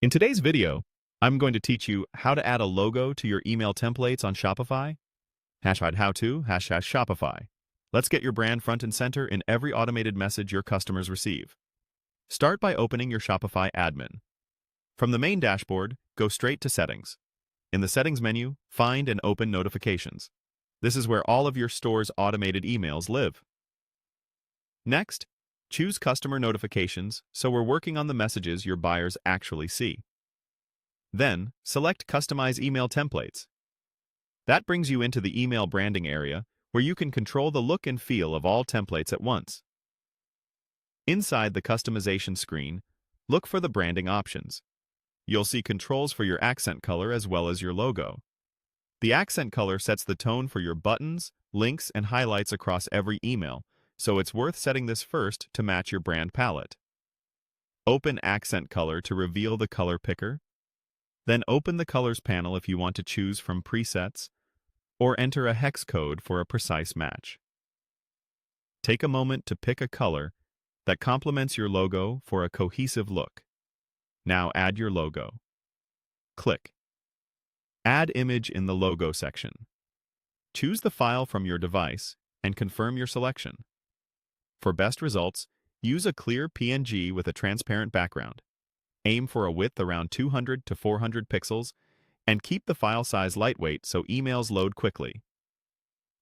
In today's video, I'm going to teach you how to add a logo to your email templates on Shopify. Hashtag how to, hashtag Shopify. Let's get your brand front and center in every automated message your customers receive. Start by opening your Shopify admin. From the main dashboard, go straight to Settings. In the Settings menu, find and open Notifications. This is where all of your store's automated emails live. Next, choose Customer Notifications so we're working on the messages your buyers actually see. Then, select Customize Email Templates. That brings you into the email branding area, where you can control the look and feel of all templates at once. Inside the customization screen, look for the branding options. You'll see controls for your accent color as well as your logo. The accent color sets the tone for your buttons, links, and highlights across every email, so it's worth setting this first to match your brand palette. Open Accent Color to reveal the color picker. Then open the Colors panel if you want to choose from presets, or enter a hex code for a precise match. Take a moment to pick a color that complements your logo for a cohesive look. Now add your logo. Click Add Image in the Logo section. Choose the file from your device and confirm your selection. For best results, use a clear PNG with a transparent background. Aim for a width around 200 to 400 pixels and keep the file size lightweight so emails load quickly.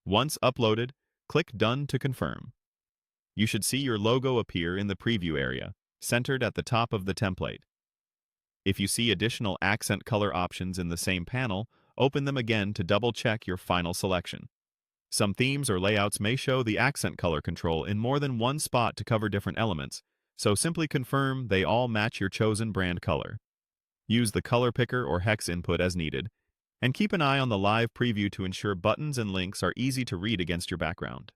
Once uploaded, click Done to confirm. You should see your logo appear in the preview area, centered at the top of the template. If you see additional accent color options in the same panel, open them again to double-check your final selection. Some themes or layouts may show the accent color control in more than one spot to cover different elements, so simply confirm they all match your chosen brand color. Use the color picker or hex input as needed, and keep an eye on the live preview to ensure buttons and links are easy to read against your background.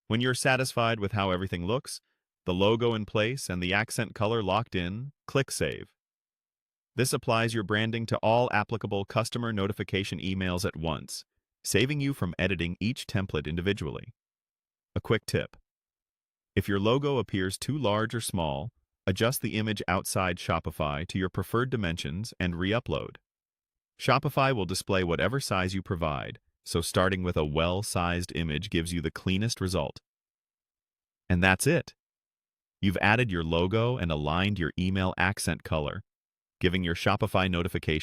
When you're satisfied with how everything looks, the logo in place and the accent color locked in, click Save. This applies your branding to all applicable customer notification emails at once, saving you from editing each template individually. A quick tip: if your logo appears too large or small, adjust the image outside Shopify to your preferred dimensions and re-upload. Shopify will display whatever size you provide, so starting with a well-sized image gives you the cleanest result. And that's it. You've added your logo and aligned your email accent color, giving your Shopify notification